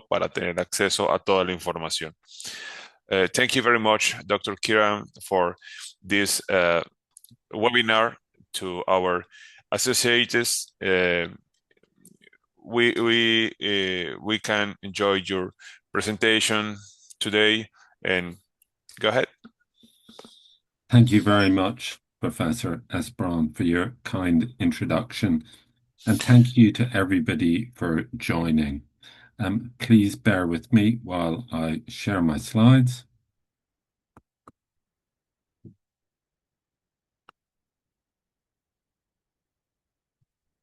para tener acceso a toda la información. Thank you very much, Dr. Kiran, for this webinar. To our associates, we can enjoy your presentation today, and go ahead. Thank you very much, Professor Esperon, for your kind introduction. And thank you to everybody for joining. Please bear with me while I share my slides.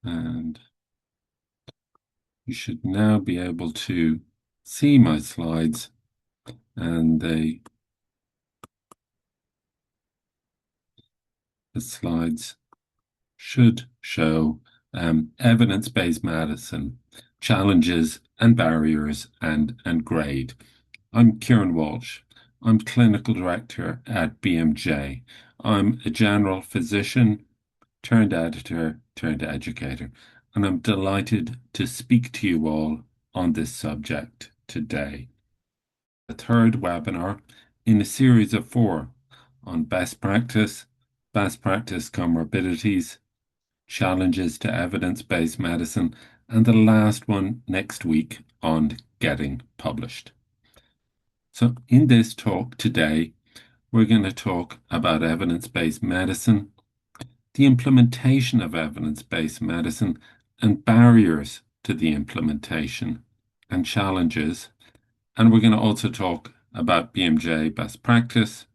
And you should now be able to see my slides, and the slides should show evidence-based medicine, challenges and barriers, and grade. I'm Kieran Walsh. I'm Clinical Director at BMJ. I'm a general physician turned editor turned educator, and I'm delighted to speak to you all on this subject today. The third webinar in a series of 4 on best practice comorbidities, challenges to evidence-based medicine, and the last one next week on getting published. So in this talk today, we're going to talk about evidence-based medicine, the implementation of evidence-based medicine, and barriers to the implementation and challenges. And we're going to also talk about BMJ best practice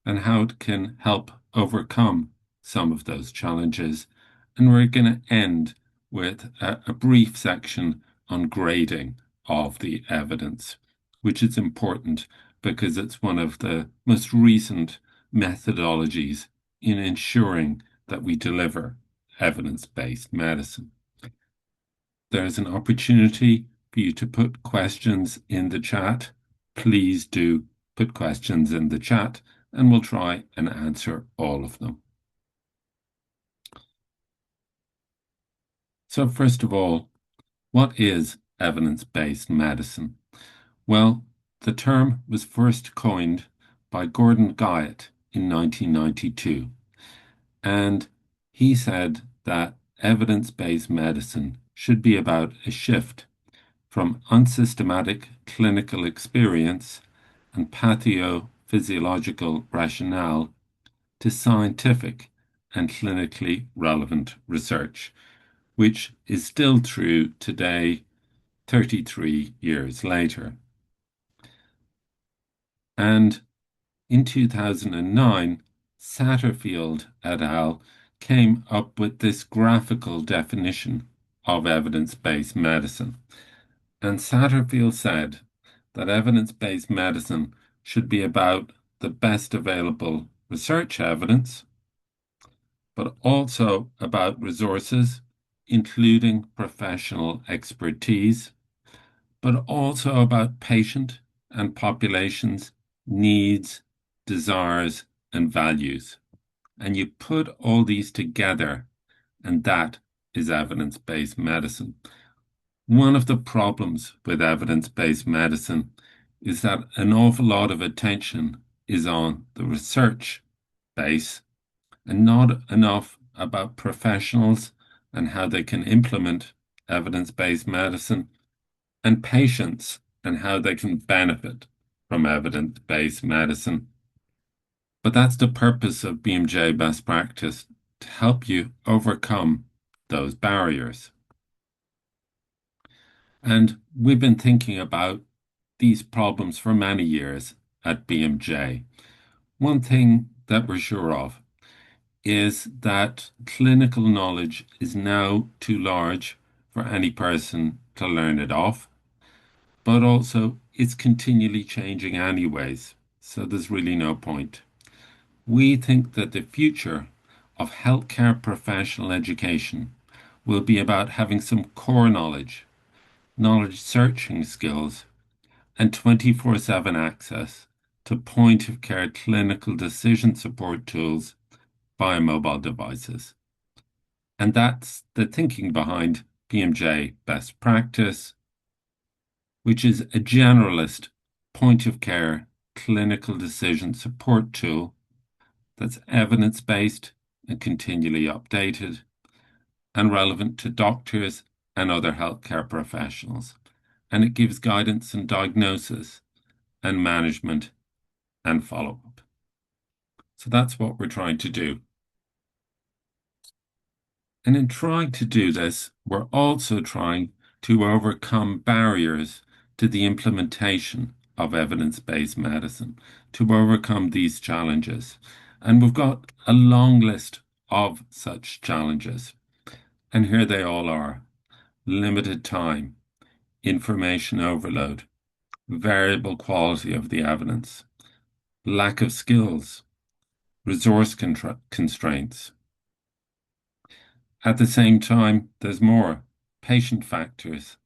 and how it can help overcome some of those challenges. And we're going to end with a brief section on grading of the evidence, which is important because it's one of the most recent methodologies in ensuring that we deliver evidence-based medicine. There's an opportunity for you to put questions in the chat. Please do put questions in the chat, and we'll try and answer all of them. So first of all, what is evidence-based medicine? Well, the term was first coined by Gordon Guyatt in 1992, and he said that evidence-based medicine should be about a shift from unsystematic clinical experience and pathophysiological rationale to scientific and clinically relevant research, which is still true today, 33 years later. And in 2009, Satterfield et al. Came up with this graphical definition of evidence-based medicine. And Satterfield said that evidence-based medicine should be about the best available research evidence, but also about resources, including professional expertise, but also about patient and populations' needs, desires, and values. And you put all these together, and that is evidence-based medicine. One of the problems with evidence-based medicine is that an awful lot of attention is on the research base and not enough about professionals and how they can implement evidence-based medicine, and patients and how they can benefit from evidence-based medicine. But that's the purpose of BMJ Best Practice, to help you overcome those barriers. And we've been thinking about these problems for many years at BMJ. One thing that we're sure of is that clinical knowledge is now too large for any person to learn it off, but also it's continually changing anyways, so there's really no point. We think that the future of healthcare professional education will be about having some core knowledge searching skills, and 24/7 access to point-of-care clinical decision support tools via mobile devices. And that's the thinking behind BMJ Best Practice, which is a generalist point of care clinical decision support tool that's evidence-based and continually updated and relevant to doctors and other healthcare professionals. And it gives guidance and diagnosis and management and follow-up. So that's what we're trying to do. And in trying to do this, we're also trying to overcome barriers to the implementation of evidence-based medicine, to overcome these challenges. And we've got a long list of such challenges. And here they all are: limited time, information overload, variable quality of the evidence, lack of skills, resource constraints. At the same time, there's more: patient factors,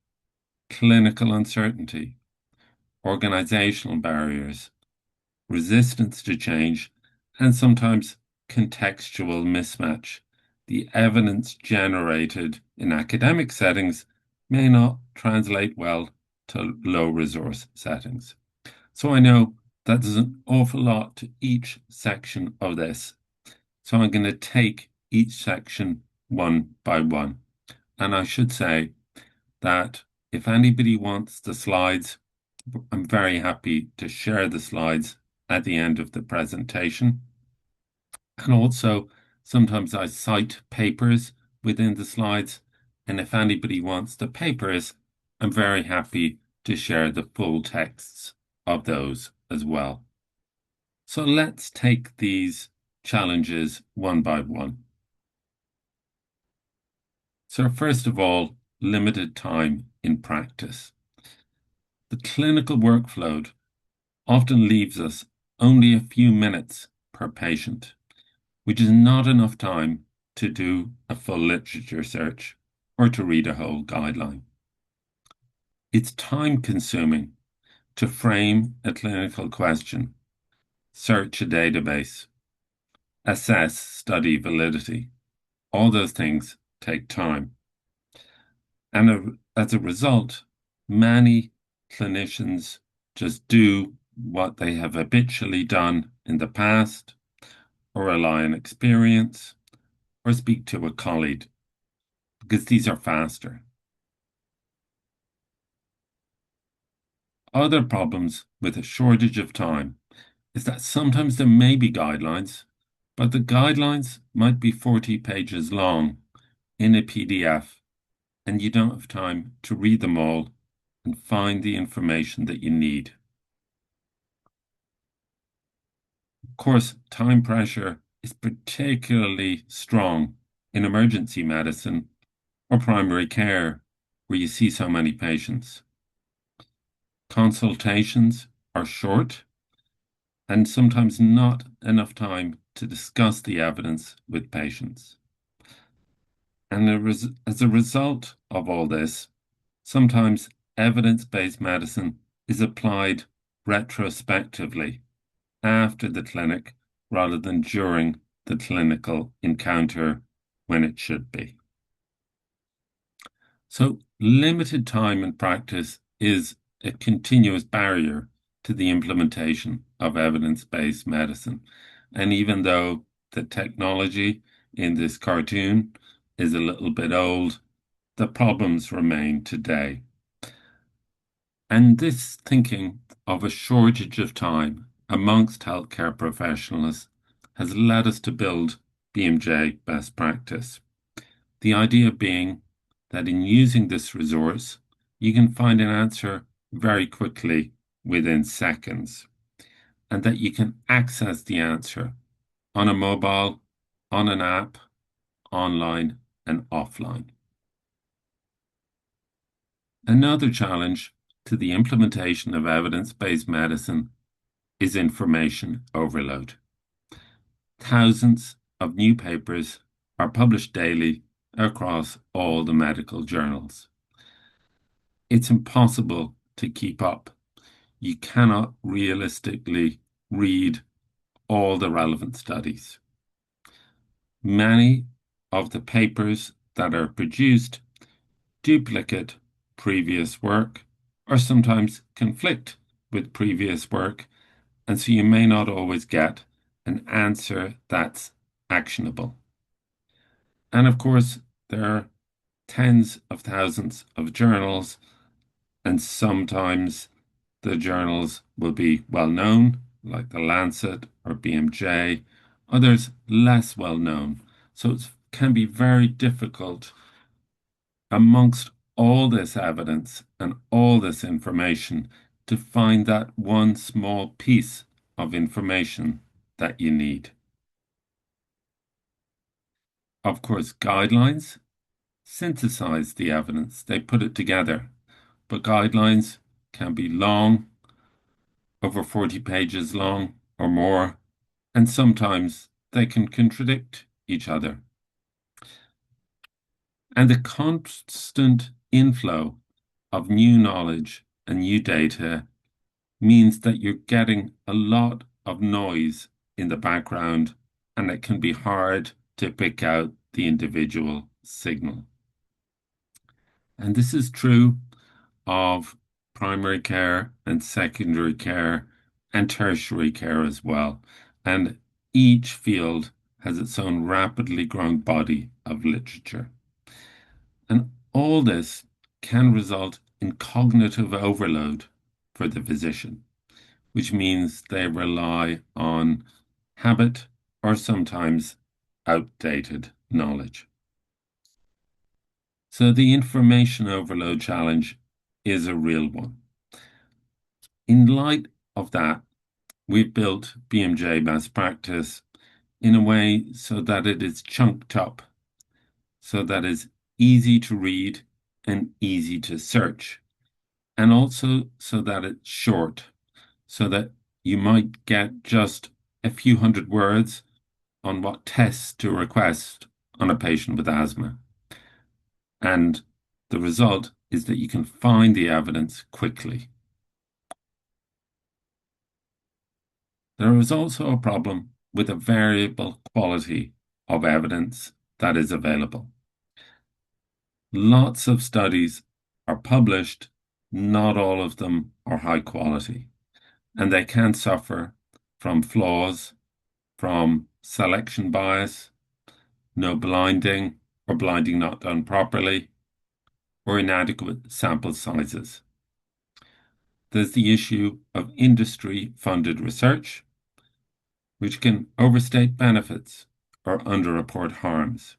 clinical uncertainty, organizational barriers, resistance to change, and sometimes contextual mismatch. The evidence generated in academic settings may not translate well to low resource settings. So I know that there's an awful lot to each section of this. So I'm going to take each section one by one. And I should say that if anybody wants the slides, I'm very happy to share the slides at the end of the presentation. And also, sometimes I cite papers within the slides. And if anybody wants the papers, I'm very happy to share the full texts of those as well. So let's take these challenges one by one. So first of all, limited time in practice. The clinical workflow often leaves us only a few minutes per patient, which is not enough time to do a full literature search or to read a whole guideline. It's time consuming to frame a clinical question, search a database, assess study validity. All those things take time. And as a result, many clinicians just do what they have habitually done in the past, or rely on experience, or speak to a colleague, because these are faster. Other problems with a shortage of time is that sometimes there may be guidelines, but the guidelines might be 40 pages long in a PDF, and you don't have time to read them all and find the information that you need. Of course, time pressure is particularly strong in emergency medicine or primary care, where you see so many patients. Consultations are short and sometimes not enough time to discuss the evidence with patients. And as a result of all this, sometimes evidence-based medicine is applied retrospectively after the clinic rather than during the clinical encounter when it should be. So limited time in practice is a continuous barrier to the implementation of evidence-based medicine. And even though the technology in this cartoon is a little bit old, the problems remain today. And this thinking of a shortage of time amongst healthcare professionals has led us to build BMJ best practice. The idea being that in using this resource, you can find an answer very quickly within seconds, and that you can access the answer on a mobile, on an app, online, and offline. Another challenge to the implementation of evidence-based medicine is information overload. Thousands of new papers are published daily across all the medical journals. It's impossible to keep up. You cannot realistically read all the relevant studies. Many of the papers that are produced duplicate previous work or sometimes conflict with previous work, and so you may not always get an answer that's actionable. And of course, there are tens of thousands of journals, and sometimes the journals will be well known, like The Lancet or BMJ, others less well known. So it can be very difficult amongst all this evidence and all this information to find that one small piece of information that you need. Of course, guidelines synthesize the evidence, they put it together, but guidelines can be long, over 40 pages long or more, and sometimes they can contradict each other. And the constant inflow of new knowledge and new data means that you're getting a lot of noise in the background, and it can be hard to pick out the individual signal. And this is true of primary care and secondary care and tertiary care as well. And each field has its own rapidly growing body of literature. And all this can result in cognitive overload for the physician, which means they rely on habit or sometimes outdated knowledge. So the information overload challenge is a real one. In light of that, we've built BMJ best practice in a way so that it is chunked up, so that it's easy to read and easy to search, and also so that it's short, so that you might get just a few hundred words on what tests to request on a patient with asthma. And the result is that you can find the evidence quickly. There is also a problem with the variable quality of evidence that is available. Lots of studies are published, not all of them are high quality, and they can suffer from flaws, from selection bias, no blinding, or blinding not done properly, or inadequate sample sizes. There's the issue of industry-funded research, which can overstate benefits or underreport harms.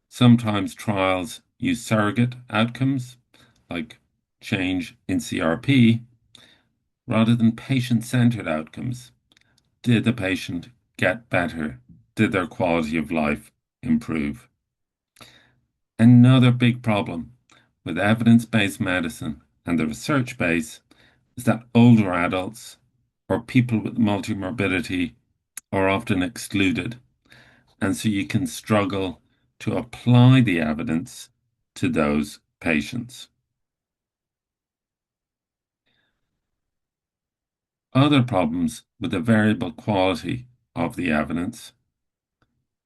Sometimes trials use surrogate outcomes, like change in CRP, rather than patient-centered outcomes. Did the patient get better? Did their quality of life improve? Another big problem with evidence-based medicine and the research base is that older adults or people with multimorbidity are often excluded, and so you can struggle to apply the evidence to those patients. Other problems with the variable quality of the evidence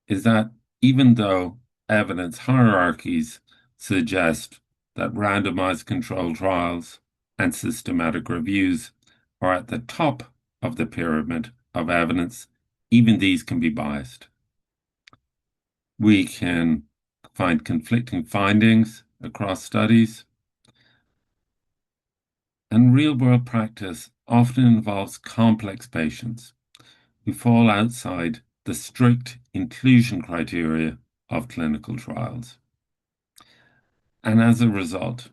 is that even though evidence hierarchies suggest that randomized controlled trials and systematic reviews are at the top of the pyramid of evidence, even these can be biased. We can find conflicting findings across studies, and real-world practice often involves complex patients who fall outside the strict inclusion criteria of clinical trials. And as a result,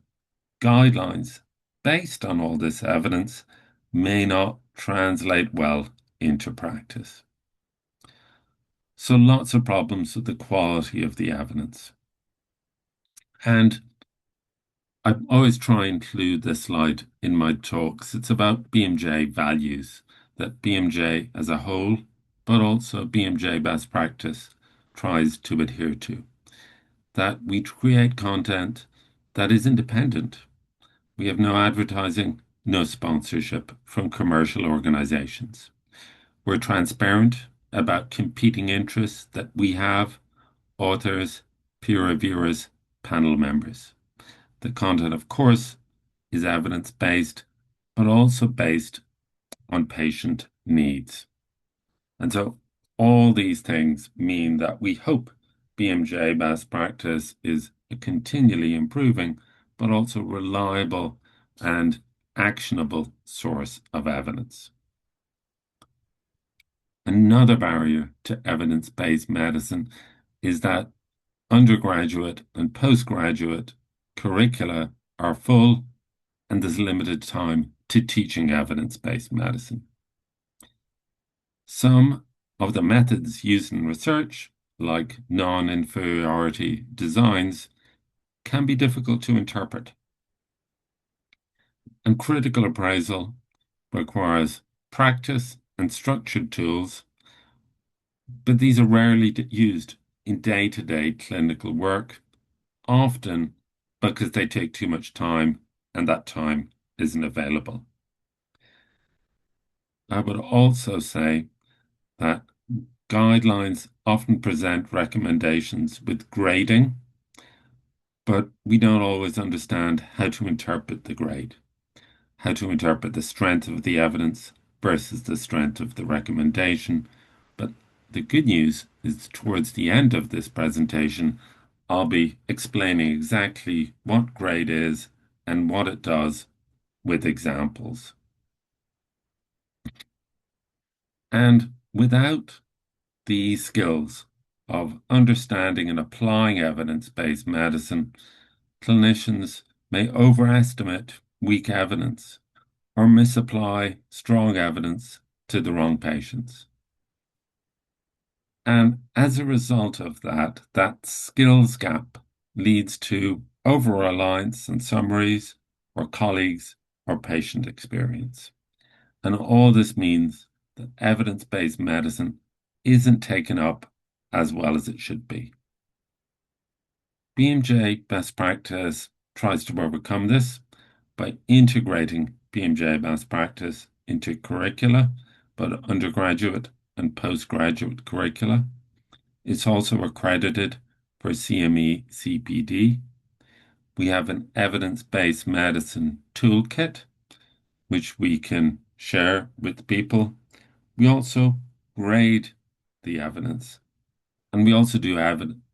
guidelines based on all this evidence may not translate well into practice. So lots of problems with the quality of the evidence. And I always try and include this slide in my talks. It's about BMJ values, that BMJ as a whole, but also BMJ best practice tries to adhere to. That we create content that is independent. We have no advertising, no sponsorship from commercial organizations. We're transparent about competing interests that we have, authors, peer reviewers, panel members. The content, of course, is evidence-based, but also based on patient needs. And so all these things mean that we hope BMJ best practice is a continually improving, but also reliable and actionable source of evidence. Another barrier to evidence-based medicine is that undergraduate and postgraduate curricula are full and there's limited time to teaching evidence-based medicine. Some of the methods used in research, like non-inferiority designs, can be difficult to interpret. And critical appraisal requires practice and structured tools, but these are rarely used in day-to-day clinical work, often because they take too much time and that time isn't available. I would also say that guidelines often present recommendations with grading, but we don't always understand how to interpret the grade, how to interpret the strength of the evidence versus the strength of the recommendation. But the good news is towards the end of this presentation, I'll be explaining exactly what grade is and what it does with examples. And without these skills of understanding and applying evidence-based medicine, clinicians may overestimate weak evidence or misapply strong evidence to the wrong patients. And as a result of that, that skills gap leads to over-reliance on summaries or colleagues or patient experience. And all this means that evidence-based medicine isn't taken up as well as it should be. BMJ best practice tries to overcome this by integrating BMJ best practice into curricula, both undergraduate and postgraduate curricula. It's also accredited for CME CPD. We have an evidence-based medicine toolkit, which we can share with people. We also grade the evidence, and we also do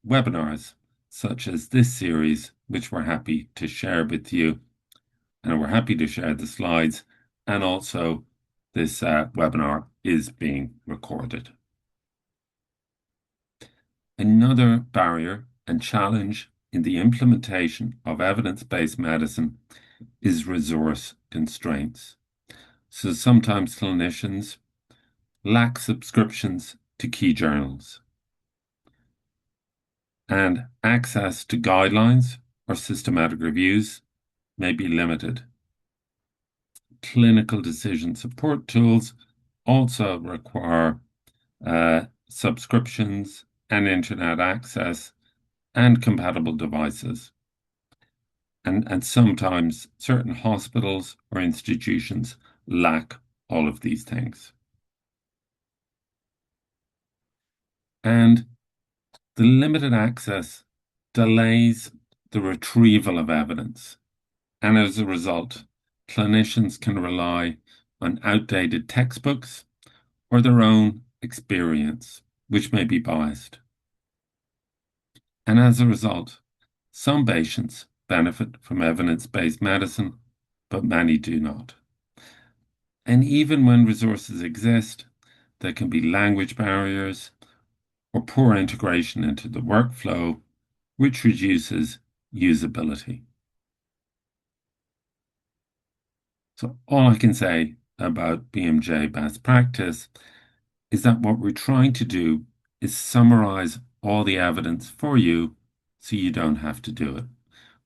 webinars such as this series, which we're happy to share with you. And we're happy to share the slides. And also, this webinar is being recorded. Another barrier and challenge in the implementation of evidence-based medicine is resource constraints. So sometimes clinicians lack subscriptions to key journals, and access to guidelines or systematic reviews may be limited. Clinical decision support tools also require subscriptions and internet access and compatible devices. And sometimes certain hospitals or institutions lack all of these things. And the limited access delays the retrieval of evidence. And as a result, clinicians can rely on outdated textbooks or their own experience, which may be biased. And as a result, some patients benefit from evidence-based medicine, but many do not. And even when resources exist, there can be language barriers or poor integration into the workflow, which reduces usability. So all I can say about BMJ best practice is that what we're trying to do is summarize all the evidence for you so you don't have to do it.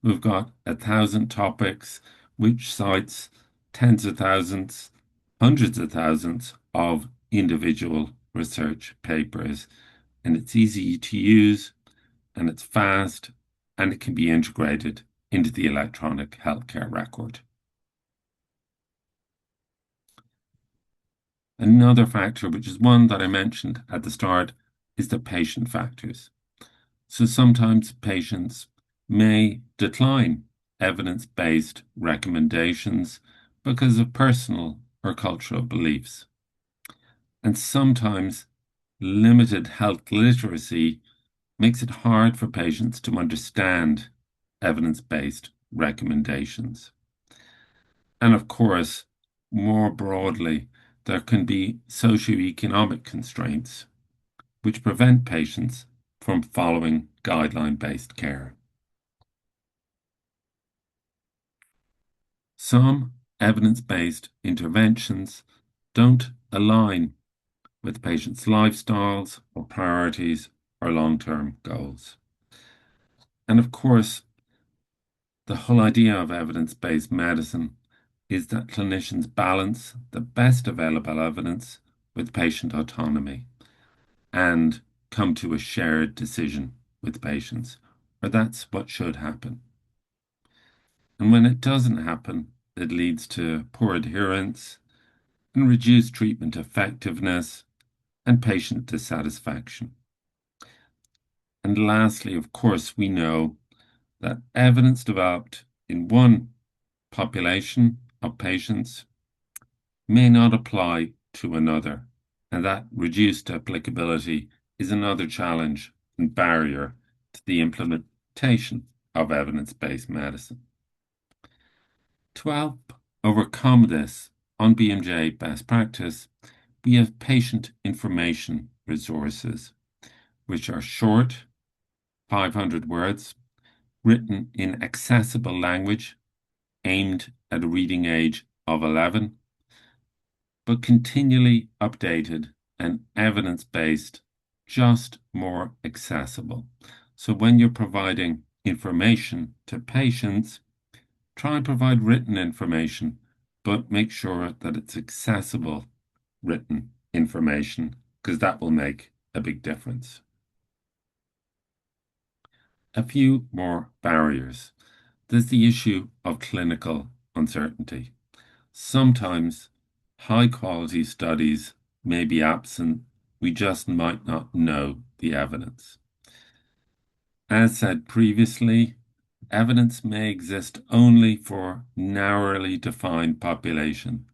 We've got 1,000 topics, which cites tens of thousands, hundreds of thousands of individual research papers. And it's easy to use, and it's fast, and it can be integrated into the electronic healthcare record. Another factor, which is one that I mentioned at the start, is the patient factors. So sometimes patients may decline evidence-based recommendations because of personal or cultural beliefs. And sometimes limited health literacy makes it hard for patients to understand evidence-based recommendations. And of course, more broadly, there can be socioeconomic constraints which prevent patients from following guideline-based care. Some evidence-based interventions don't align with patients' lifestyles or priorities or long-term goals. And of course, the whole idea of evidence-based medicine is that clinicians balance the best available evidence with patient autonomy and come to a shared decision with patients, or that's what should happen. And when it doesn't happen, it leads to poor adherence and reduced treatment effectiveness and patient dissatisfaction. And lastly, of course, we know that evidence developed in one population of patients may not apply to another, and that reduced applicability is another challenge and barrier to the implementation of evidence-based medicine. To help overcome this, on BMJ best practice, we have patient information resources, which are short, 500 words, written in accessible language, aimed at a reading age of 11, but continually updated and evidence-based, just more accessible. So when you're providing information to patients, try and provide written information, but make sure that it's accessible written information, because that will make a big difference. A few more barriers. There's the issue of clinical uncertainty. Sometimes high quality studies may be absent. We just might not know the evidence. As said previously, evidence may exist only for narrowly defined population,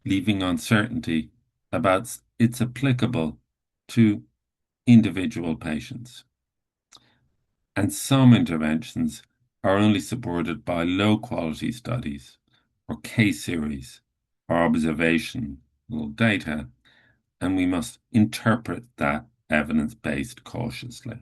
leaving uncertainty about its applicable to individual patients. And some interventions are only supported by low quality studies or case series or observational data, and we must interpret that evidence-based cautiously.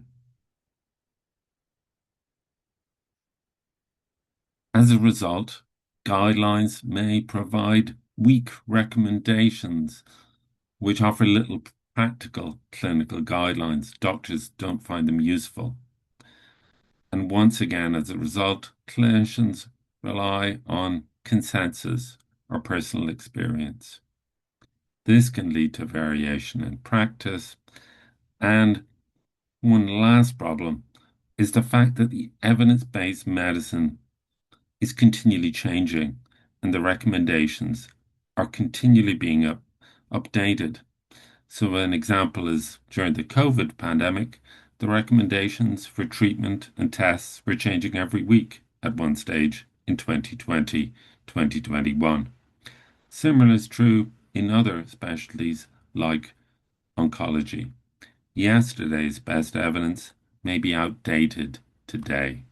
As a result, guidelines may provide weak recommendations which offer little practical clinical guidelines. Doctors don't find them useful. And once again, as a result, clinicians rely on consensus or personal experience. This can lead to variation in practice. And one last problem is the fact that the evidence-based medicine is continually changing and the recommendations are continually being updated. So an example is during the COVID pandemic, the recommendations for treatment and tests were changing every week at one stage in 2020, 2021. Similar is true in other specialties like oncology. Yesterday's best evidence may be outdated today.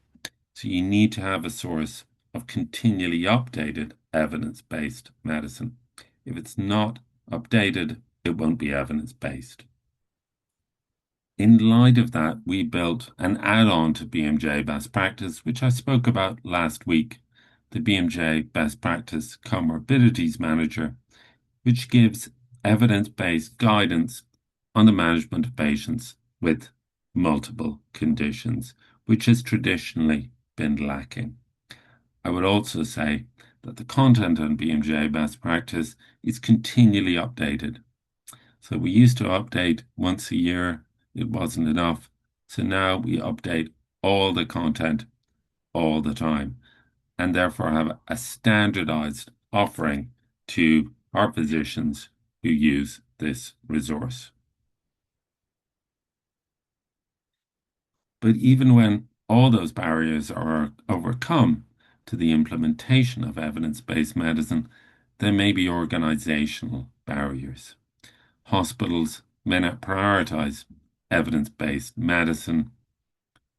So you need to have a source of continually updated evidence-based medicine. If it's not updated, it won't be evidence-based. In light of that, we built an add-on to BMJ Best Practice, which I spoke about last week, the BMJ Best Practice Comorbidities Manager, which gives evidence-based guidance on the management of patients with multiple conditions, which has traditionally been lacking. I would also say that the content on BMJ Best Practice is continually updated. So we used to update once a year. It wasn't enough. So now we update all the content all the time and therefore have a standardized offering to our physicians who use this resource. But even when all those barriers are overcome, to the implementation of evidence-based medicine, there may be organizational barriers. Hospitals may not prioritize evidence-based medicine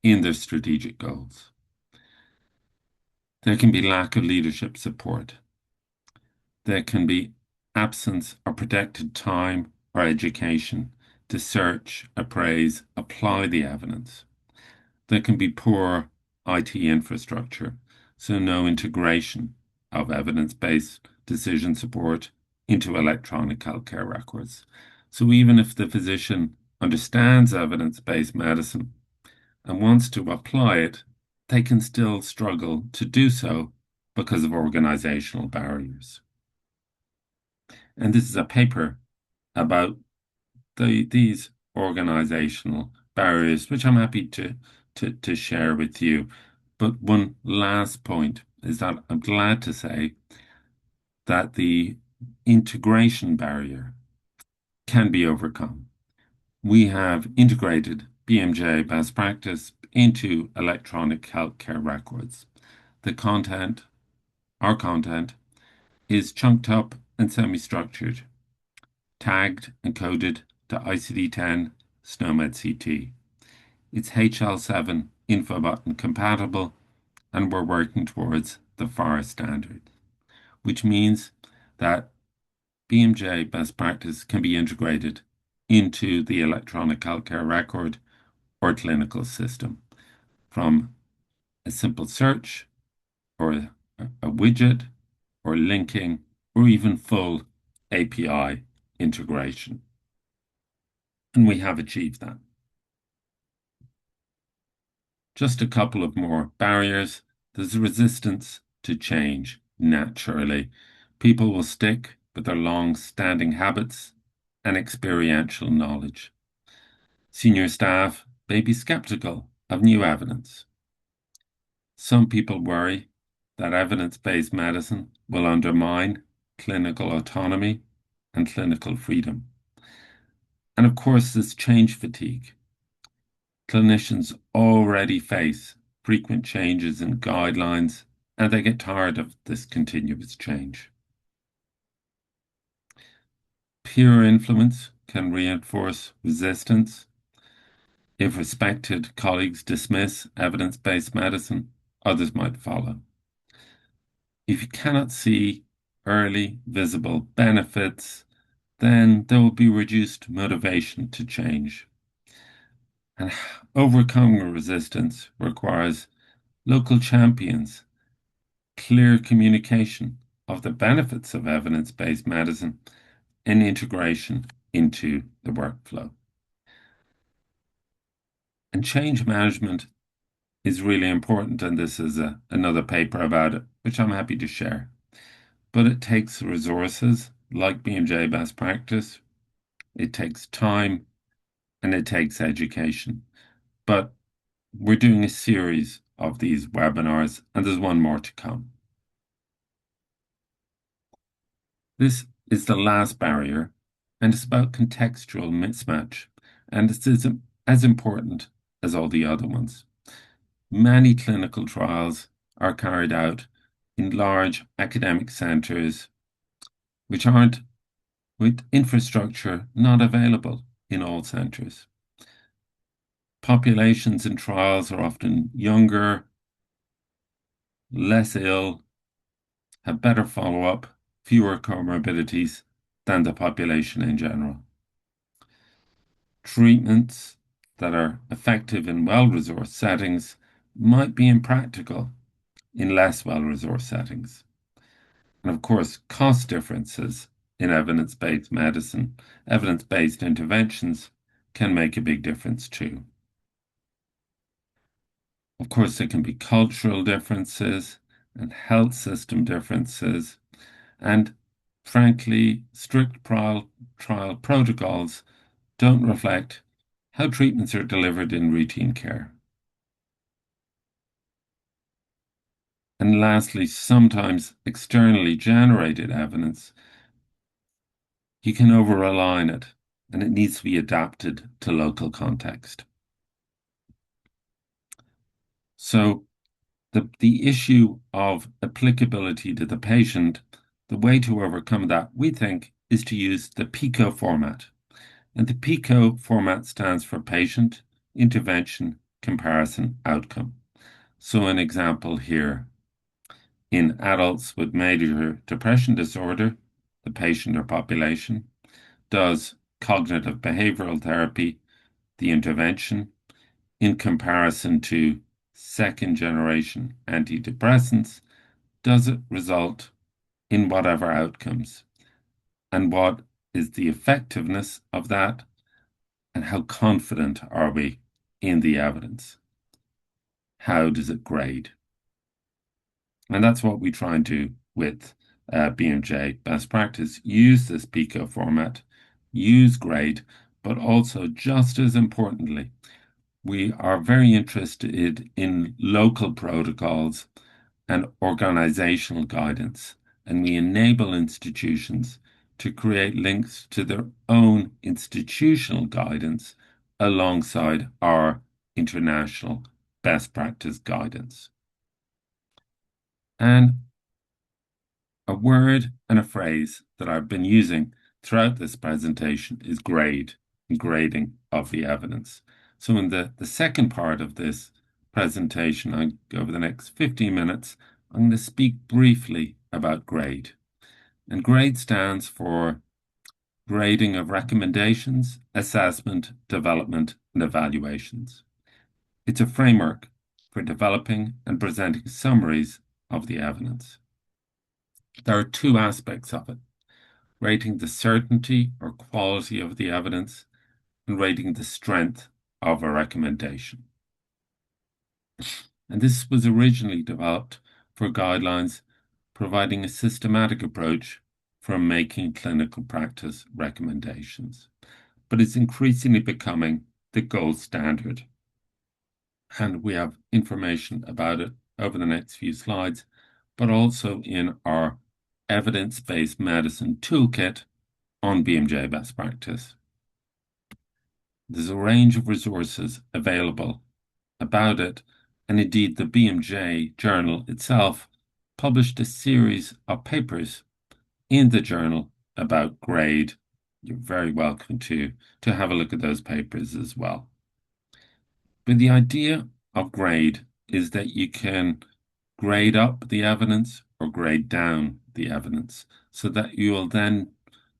in their strategic goals. There can be lack of leadership support. There can be absence of protected time or education to search, appraise, apply the evidence. There can be poor IT infrastructure, so no integration of evidence-based decision support into electronic healthcare records. So even if the physician understands evidence-based medicine and wants to apply it, they can still struggle to do so because of organizational barriers. And this is a paper about these organizational barriers, which I'm happy to share with you. But one last point is that I'm glad to say that the integration barrier can be overcome. We have integrated BMJ best practice into electronic healthcare records. The content, our content, is chunked up and semi-structured, tagged and coded to ICD-10 SNOMED CT. It's HL7 info button compatible, and we're working towards the FAR standard, which means that BMJ best practice can be integrated into the electronic healthcare record or clinical system from a simple search or a widget or linking or even full API integration. And we have achieved that. Just a couple of more barriers. There's resistance to change naturally. People will stick with their long-standing habits and experiential knowledge. Senior staff may be skeptical of new evidence. Some people worry that evidence-based medicine will undermine clinical autonomy and clinical freedom. And of course, there's change fatigue. Clinicians already face frequent changes in guidelines, and they get tired of this continuous change. Peer influence can reinforce resistance. If respected colleagues dismiss evidence-based medicine, others might follow. If you cannot see early visible benefits, then there will be reduced motivation to change. And overcoming resistance requires local champions, clear communication of the benefits of evidence-based medicine, and integration into the workflow. And change management is really important, and this is another paper about it, which I'm happy to share. But it takes resources like BMJ best practice, it takes time, and it takes education. But we're doing a series of these webinars, and there's one more to come. This is the last barrier, and it's about contextual mismatch, and it's as important as all the other ones. Many clinical trials are carried out in large academic centres, which aren't with infrastructure not available in all centres. Populations in trials are often younger, less ill, have better follow-up, fewer comorbidities than the population in general. Treatments that are effective in well-resourced settings might be impractical in less well-resourced settings. And of course, cost differences in evidence-based medicine, evidence-based interventions can make a big difference too. Of course, there can be cultural differences and health system differences, and frankly, strict trial protocols don't reflect how treatments are delivered in routine care. And lastly, sometimes externally generated evidence, you can over-rely on it, and it needs to be adapted to local context. So The issue of applicability to the patient, the way to overcome that, we think, is to use the PICO format. And the PICO format stands for patient, intervention, comparison, outcome. So an example here, in adults with major depression disorder, the patient or population does cognitive behavioral therapy, the intervention, in comparison to second generation antidepressants, does it result in whatever outcomes? And what is the effectiveness of that? And how confident are we in the evidence? How does it grade? And that's what we try and do with BMJ best practice. Use this PICO format, use grade, but also, just as importantly, we are very interested in local protocols and organizational guidance, and we enable institutions to create links to their own institutional guidance alongside our international best practice guidance. And a word and a phrase that I've been using throughout this presentation is grade, grading of the evidence. So in the second part of this presentation, over the next 15 minutes, I'm going to speak briefly about grade. And grade stands for grading of recommendations, assessment, development, and evaluations. It's a framework for developing and presenting summaries of the evidence. There are two aspects of it: rating the certainty or quality of the evidence and rating the strength of a recommendation. And this was originally developed for guidelines providing a systematic approach for making clinical practice recommendations, but it's increasingly becoming the gold standard. And we have information about it over the next few slides, but also in our evidence-based medicine toolkit on BMJ best practice. There's a range of resources available about it, and indeed the BMJ journal itself published a series of papers in the journal about grade. You're very welcome to have a look at those papers as well. But the idea of grade is that you can grade up the evidence or grade down the evidence so that you will then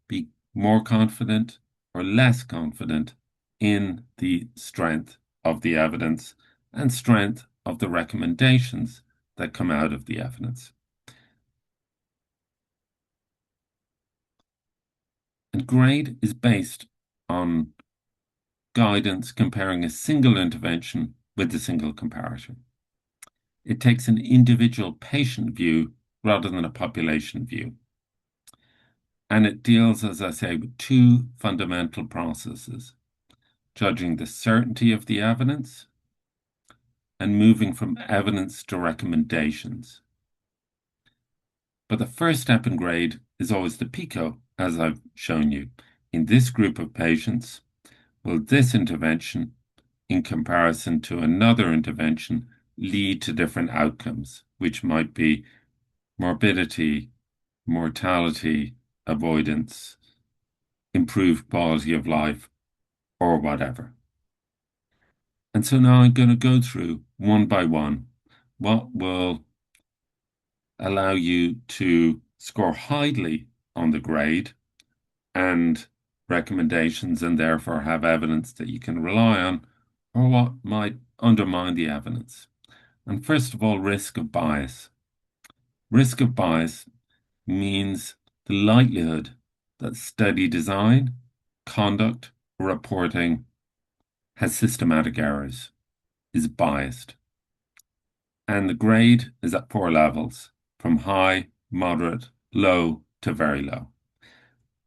be more confident or less confident in the strength of the evidence and strength of the recommendations that come out of the evidence. And grade is based on guidance comparing a single intervention with a single comparator. It takes an individual patient view rather than a population view. And it deals, as I say, with two fundamental processes: judging the certainty of the evidence and moving from evidence to recommendations. But the first step in grade is always the PICO, as I've shown you. In this group of patients, will this intervention, in comparison to another intervention, lead to different outcomes, which might be morbidity, mortality, avoidance, improved quality of life, or whatever. And so now I'm going to go through one by one what will allow you to score highly on the grade and recommendations, and therefore have evidence that you can rely on, or what might undermine the evidence. And first of all, risk of bias. Risk of bias means the likelihood that study design, conduct, or reporting has systematic errors, is biased. And the grade is at 4 levels, from high, moderate, low to very low.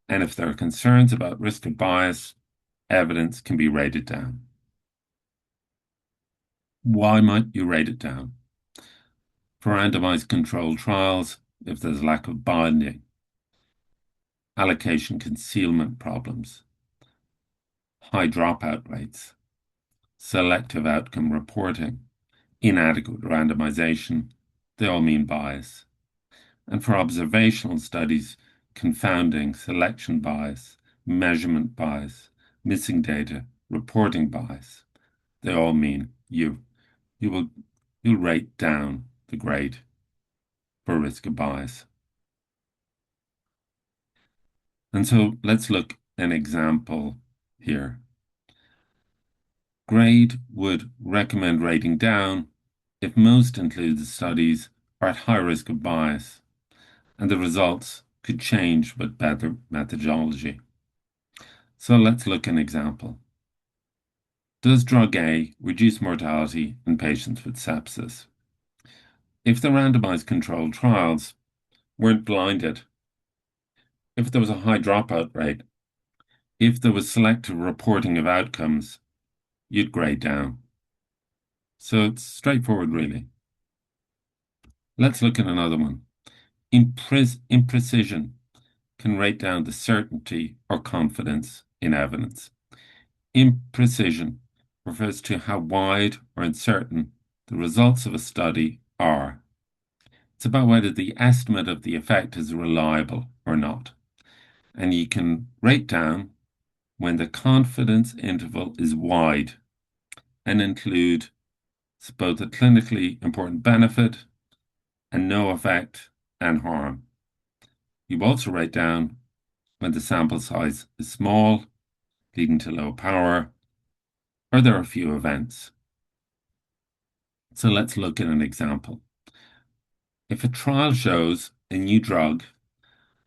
And if there are concerns about risk of bias, evidence can be rated down. Why might you rate it down? For randomized controlled trials, if there's lack of binding, allocation concealment problems, high dropout rates, selective outcome reporting, inadequate randomization, they all mean bias. And for observational studies, confounding, selection bias, measurement bias, missing data, reporting bias, they all mean you'll rate down the grade for risk of bias. And so let's look at an example here. Grade would recommend rating down if most included studies are at high risk of bias and the results could change with better methodology. So let's look at an example. Does drug A reduce mortality in patients with sepsis? If the randomized controlled trials weren't blinded, if there was a high dropout rate, if there was selective reporting of outcomes, you'd grade down. So it's straightforward, really. Let's look at another one. Imprecision can rate down the certainty or confidence in evidence. Imprecision refers to how wide or uncertain the results of a study are. It's about whether the estimate of the effect is reliable or not. And you can rate down when the confidence interval is wide and include both a clinically important benefit and no effect and harm. You also write down when the sample size is small, leading to low power, or there are few events. So let's look at an example. If a trial shows a new drug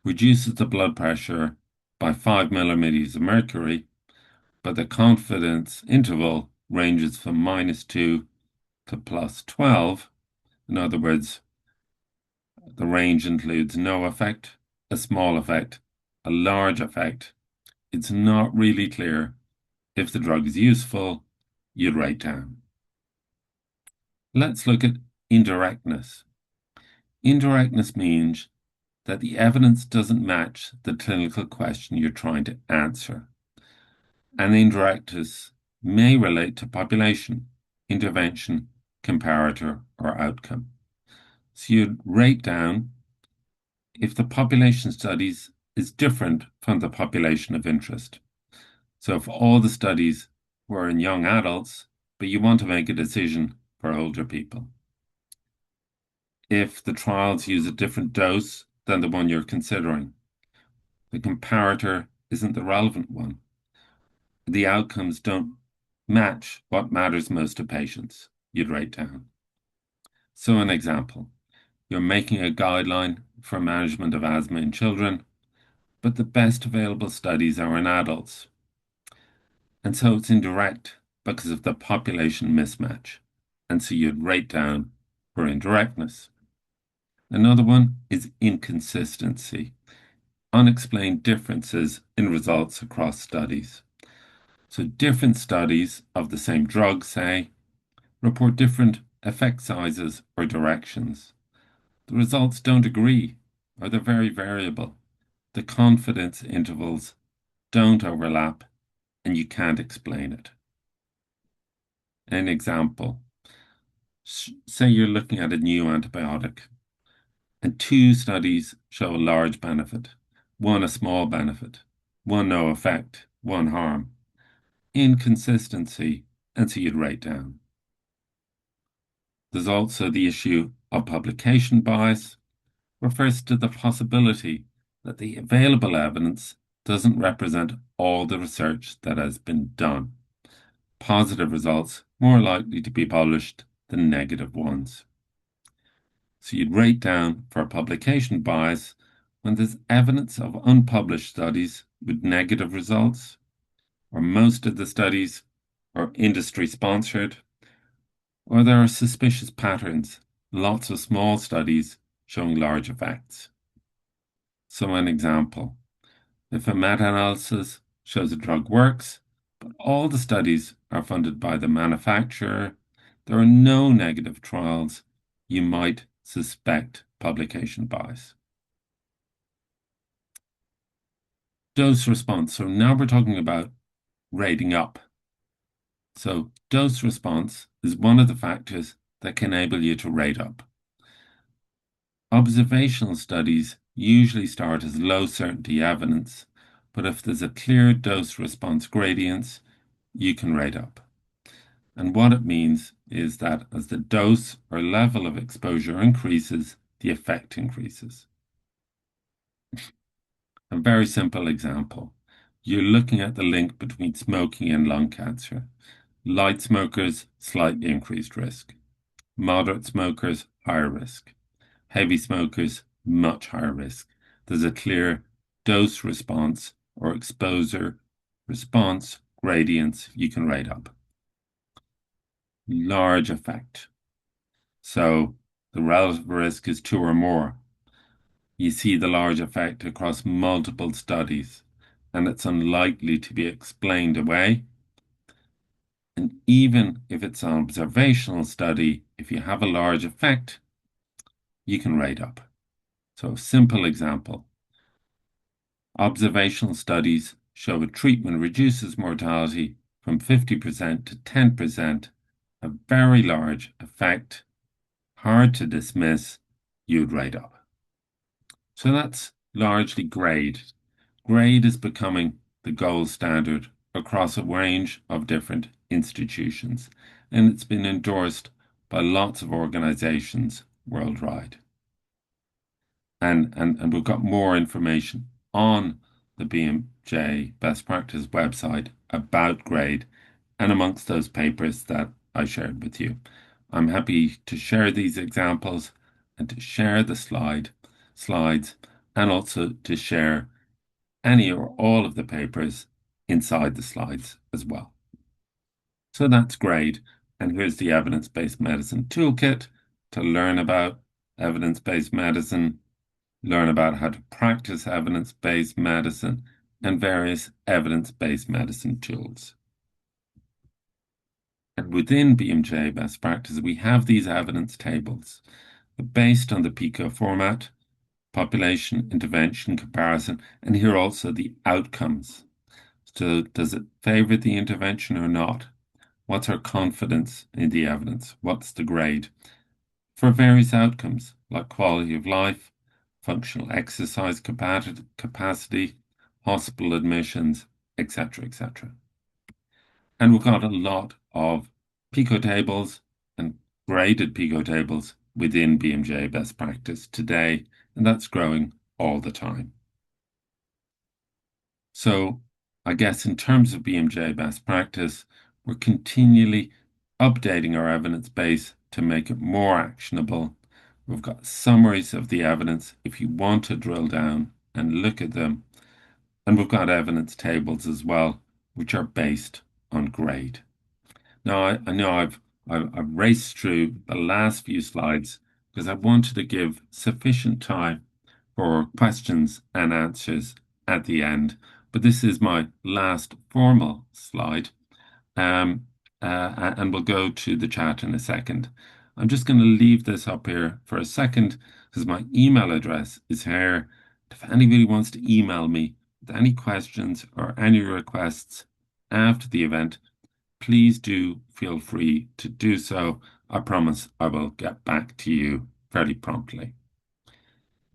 reduces the blood pressure by 5 millimeters of mercury, but the confidence interval ranges from -2 to +12, in other words, the range includes no effect, a small effect, a large effect, it's not really clear if the drug is useful, you'd write down. Let's look at indirectness. Indirectness means that the evidence doesn't match the clinical question you're trying to answer. And indirectness may relate to population, intervention, comparator, or outcome. So you'd rate down if the population studies is different from the population of interest. So if all the studies were in young adults, but you want to make a decision for older people. If the trials use a different dose than the one you're considering, the comparator isn't the relevant one. The outcomes don't match what matters most to patients, you'd write down. So an example, you're making a guideline for management of asthma in children, but the best available studies are in adults. And so it's indirect because of the population mismatch. And so you'd write down for indirectness. Another one is inconsistency, unexplained differences in results across studies. So different studies of the same drug, say, report different effect sizes or directions. The results don't agree, or they're very variable. The confidence intervals don't overlap, and you can't explain it. An example, say you're looking at a new antibiotic, and two studies show a large benefit, one a small benefit, one no effect, one harm. Inconsistency, and so you'd write down. There's also the issue of publication bias, refers to the possibility that the available evidence doesn't represent all the research that has been done. Positive results more likely to be published than negative ones. So you'd write down for publication bias when there's evidence of unpublished studies with negative results, or most of the studies are industry sponsored, or there are suspicious patterns, lots of small studies showing large effects. So an example, if a meta-analysis shows a drug works, but all the studies are funded by the manufacturer, there are no negative trials, you might suspect publication bias. Dose response. So now we're talking about rating up. So dose response is one of the factors that can enable you to rate up. Observational studies usually start as low certainty evidence, but if there's a clear dose response gradients, you can rate up. And what it means is that as the dose or level of exposure increases, the effect increases. A very simple example. You're looking at the link between smoking and lung cancer. Light smokers, slightly increased risk. Moderate smokers, higher risk. Heavy smokers, much higher risk. There's a clear dose response or exposure response gradients you can rate up. Large effect. So the relative risk is 2 or more. You see the large effect across multiple studies, and it's unlikely to be explained away. And even if it's an observational study, if you have a large effect, you can rate up. So, simple example. Observational studies show a treatment reduces mortality from 50% to 10%, a very large effect, hard to dismiss, you'd rate up. So that's largely grade. Grade is becoming the gold standard across a range of different institutions, and it's been endorsed by lots of organizations worldwide. And we've got more information on the BMJ Best Practice website about grade and amongst those papers that I shared with you. I'm happy to share these examples and to share the slides and also to share any or all of the papers inside the slides as well. So that's grade. And here's the evidence-based medicine toolkit to learn about evidence-based medicine, learn about how to practice evidence-based medicine, and various evidence-based medicine tools. And within BMJ best practice, we have these evidence tables based on the PICO format, population, intervention, comparison, and here also the outcomes. So does it favor the intervention or not? What's our confidence in the evidence? What's the grade? For various outcomes like quality of life, functional exercise capacity, hospital admissions, etc., etc. And we've got a lot of PICO tables and graded PICO tables within BMJ best practice today, and that's growing all the time. So I guess in terms of BMJ best practice, we're continually updating our evidence base to make it more actionable. We've got summaries of the evidence if you want to drill down and look at them. And we've got evidence tables as well, which are based on grade. Now, I know I've raced through the last few slides because I wanted to give sufficient time for questions and answers at the end. But this is my last formal slide, and we'll go to the chat in a second. I'm just going to leave this up here for a second because my email address is here. If anybody wants to email me with any questions or any requests after the event, please do feel free to do so. I promise I will get back to you fairly promptly.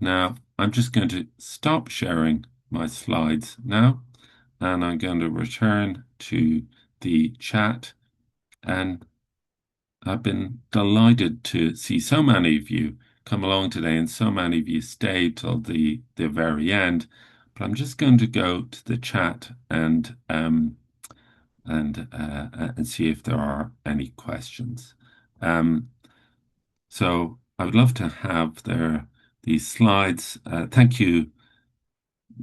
Now, I'm just going to stop sharing my slides now, and I'm going to return to the chat. And I've been delighted to see so many of you come along today, and so many of you stayed till the very end. But I'm just going to go to the chat and see if there are any questions. So I would love to have these slides. Thank you,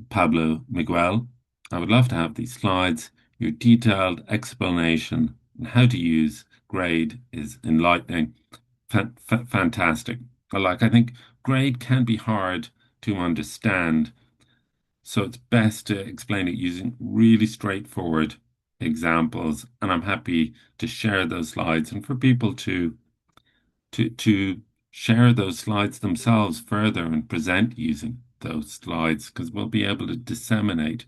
Pablo Miguel. I would love to have these slides. Your detailed explanation on how to use grade is enlightening. Fantastic. I think grade can be hard to understand, so it's best to explain it using really straightforward examples. And I'm happy to share those slides and for people to share those slides themselves further and present using those slides because we'll be able to disseminate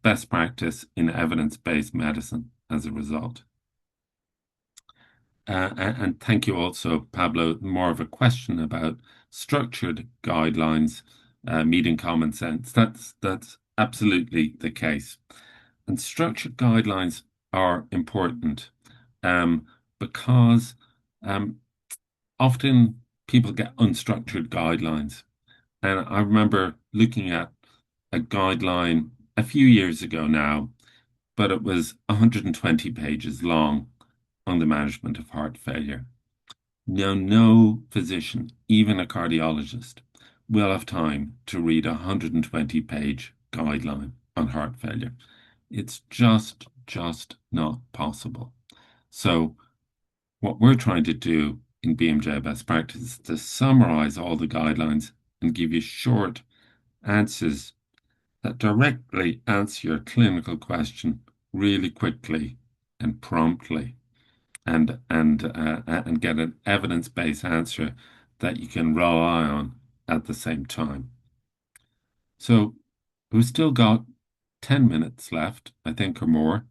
best practice in evidence-based medicine as a result. And thank you also, Pablo. More of a question about structured guidelines meeting common sense. That's absolutely the case. And structured guidelines are important um, because um, often people get unstructured guidelines. And I remember looking at a guideline a few years ago now, but it was 120 pages long on the management of heart failure. Now, no physician, even a cardiologist, will have time to read a 120-page guideline on heart failure. It's just not possible. So, what we're trying to do in BMJ Best Practice is to summarize all the guidelines and give you short answers that directly answer your clinical question really quickly and promptly and get an evidence-based answer that you can rely on at the same time. So we've still got 10 minutes left, I think, or more.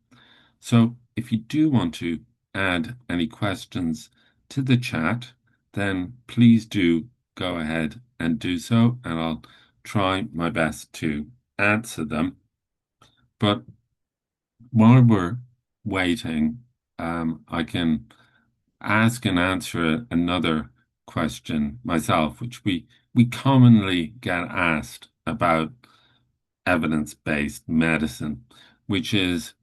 So if you do want to add any questions to the chat, then please do go ahead and do so, and I'll try my best to answer them. But while we're waiting, I can ask and answer another question myself, which we commonly get asked about evidence-based medicine, which is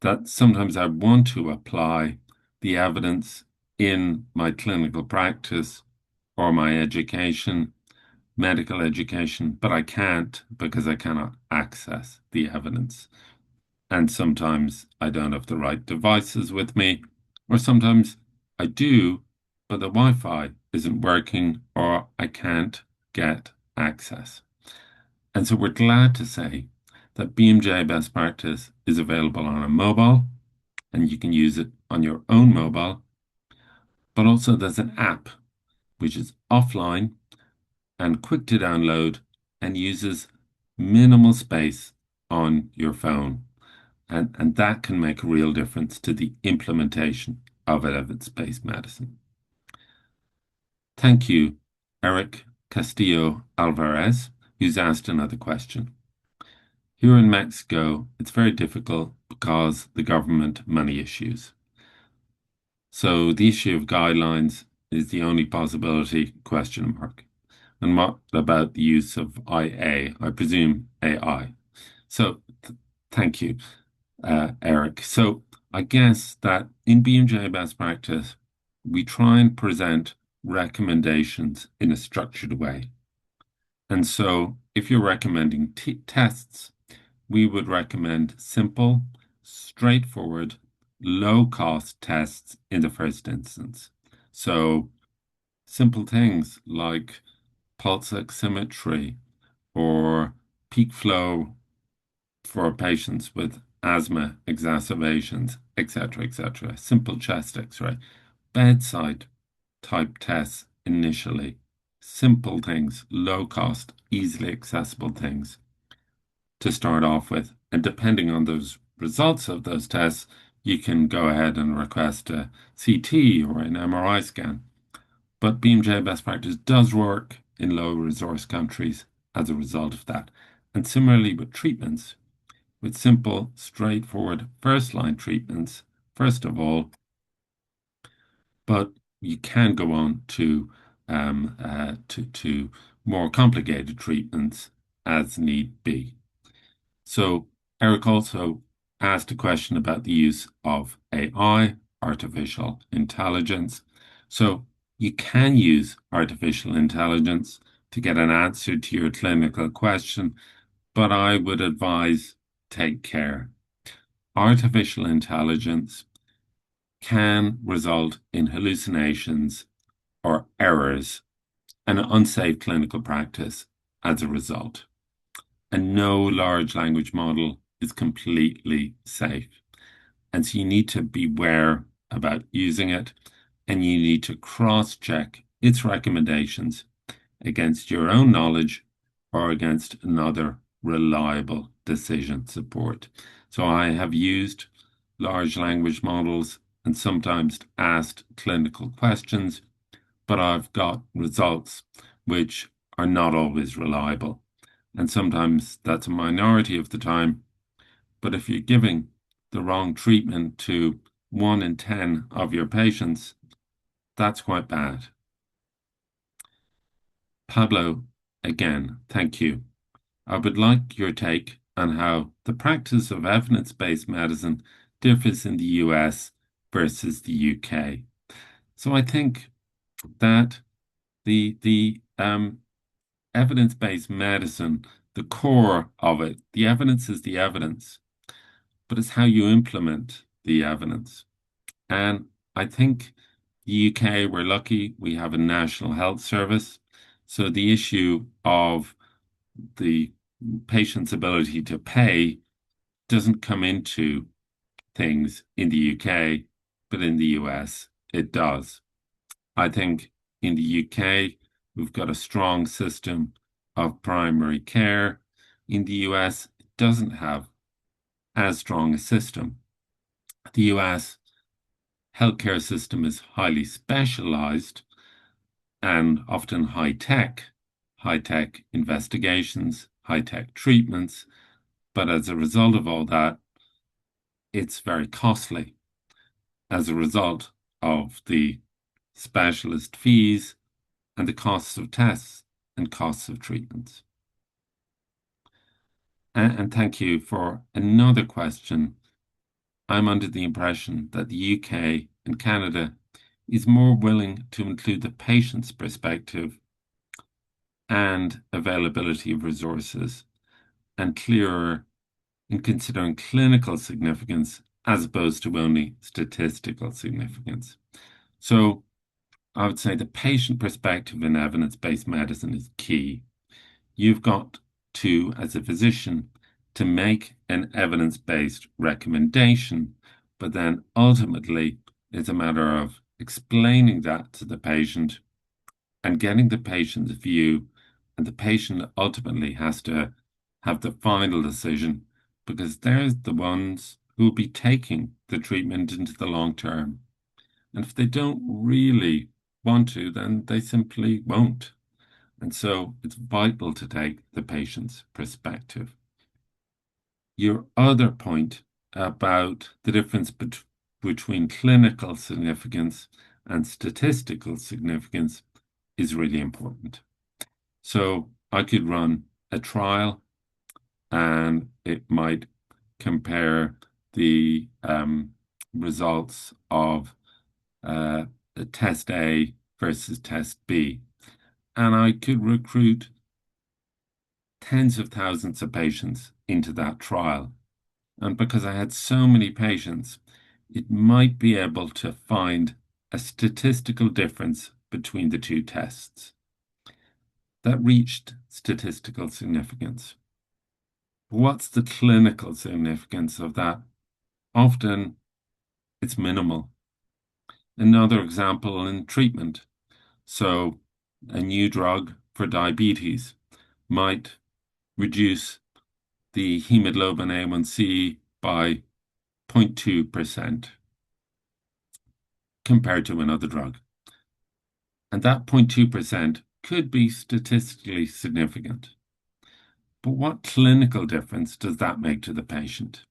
that sometimes I want to apply the evidence in my clinical practice or my education, medical education, but I can't because I cannot access the evidence. And sometimes I don't have the right devices with me, or sometimes I do, but the Wi-Fi isn't working or I can't get access. And so we're glad to say that BMJ Best Practice is available on a mobile and you can use it on your own mobile, but also there's an app which is offline and quick to download and uses minimal space on your phone. And that can make a real difference to the implementation of evidence-based medicine. Thank you, Eric Castillo Alvarez, who's asked another question. Here in Mexico, it's very difficult because the government money issues. So the issue of guidelines is the only possibility, question mark. And what about the use of IA? I presume AI. So thank you. Eric. So I guess that in BMJ best practice, we try and present recommendations in a structured way. And so if you're recommending tests, we would recommend simple, straightforward, low-cost tests in the first instance. So simple things like pulse oximetry or peak flow for patients with asthma exacerbations, etc., etc. Simple chest X-ray, bedside type tests initially, simple things, low cost, easily accessible things to start off with. And depending on those results of those tests, you can go ahead and request a CT or an MRI scan. But BMJ best practice does work in low resource countries as a result of that. And similarly with treatments, with simple, straightforward first-line treatments, first of all, but you can go on to more complicated treatments as need be. So Eric also asked a question about the use of AI, artificial intelligence. So you can use artificial intelligence to get an answer to your clinical question, but I would advise take care. Artificial intelligence can result in hallucinations or errors and unsafe clinical practice as a result. And no large language model is completely safe. And so you need to beware about using it and you need to cross-check its recommendations against your own knowledge or against another reliable decision support. So I have used large language models and sometimes asked clinical questions, but I've got results which are not always reliable. And sometimes that's a minority of the time. But if you're giving the wrong treatment to 1 in 10 of your patients, that's quite bad. Pablo, again, thank you. I would like your take on how the practice of evidence-based medicine differs in the US versus the UK. So I think that the evidence-based medicine, the core of it, the evidence is the evidence, but it's how you implement the evidence. And I think the UK, we're lucky, we have a national health service. So the issue of the patient's ability to pay doesn't come into things in the UK, but in the US, it does. I think in the UK, we've got a strong system of primary care. In the US, it doesn't have as strong a system. The US healthcare system is highly specialized and often high tech investigations, high tech treatments. But as a result of all that, it's very costly as a result of the specialist fees and the costs of tests and costs of treatments. And thank you for another question. I'm under the impression that the UK and Canada is more willing to include the patient's perspective and availability of resources and clearer in considering clinical significance as opposed to only statistical significance. So I would say the patient perspective in evidence-based medicine is key. You've got to, as a physician, to make an evidence-based recommendation, but then ultimately it's a matter of explaining that to the patient and getting the patient's view, and the patient ultimately has to have the final decision because they're the ones who will be taking the treatment into the long term. And if they don't really want to, then they simply won't. And so it's vital to take the patient's perspective. Your other point about the difference between clinical significance and statistical significance is really important. So I could run a trial and it might compare the results of test A versus test B. And I could recruit tens of thousands of patients into that trial. And because I had so many patients, it might be able to find a statistical difference between the two tests that reached statistical significance. What's the clinical significance of that? Often it's minimal. Another example in treatment. So a new drug for diabetes might reduce the hemoglobin A1C by 0.2% compared to another drug. And that 0.2% could be statistically significant. But what clinical difference does that make to the patient?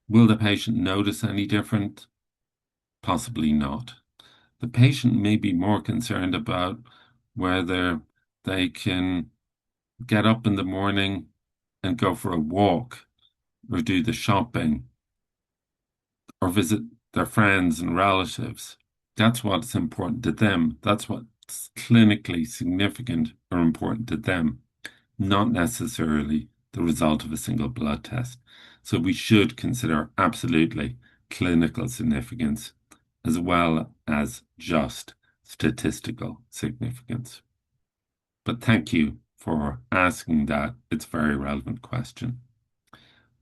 Will the patient notice any different? Possibly not. The patient may be more concerned about whether they can get up in the morning and go for a walk or do the shopping or visit their friends and relatives. That's what's important to them. That's what's clinically significant or important to them, not necessarily the result of a single blood test. So we should consider absolutely clinical significance as well as just statistical significance. But thank you for asking that. It's a very relevant question.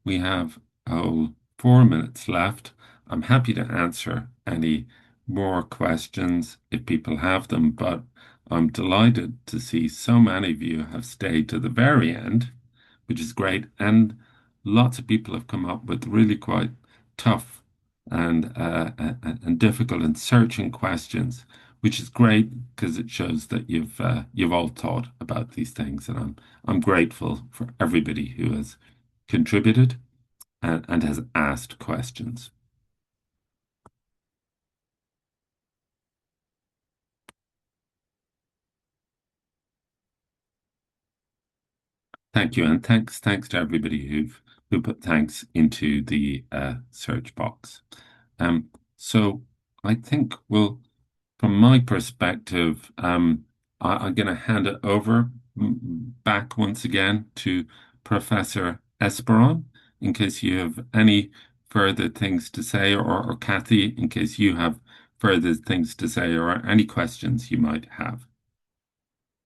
We have a whole 4 minutes left. I'm happy to answer any more questions if people have them, but I'm delighted to see so many of you have stayed to the very end, which is great. And lots of people have come up with really quite tough and difficult and searching questions, which is great because it shows that you've all thought about these things, and I'm grateful for everybody who has contributed and has asked questions. Thank you, and thanks to everybody who put thanks into the search box. Um, so I think from my perspective, I'm going to hand it over back once again to Professor Esperon in case you have any further things to say, or Kathy in case you have further things to say, or any questions you might have.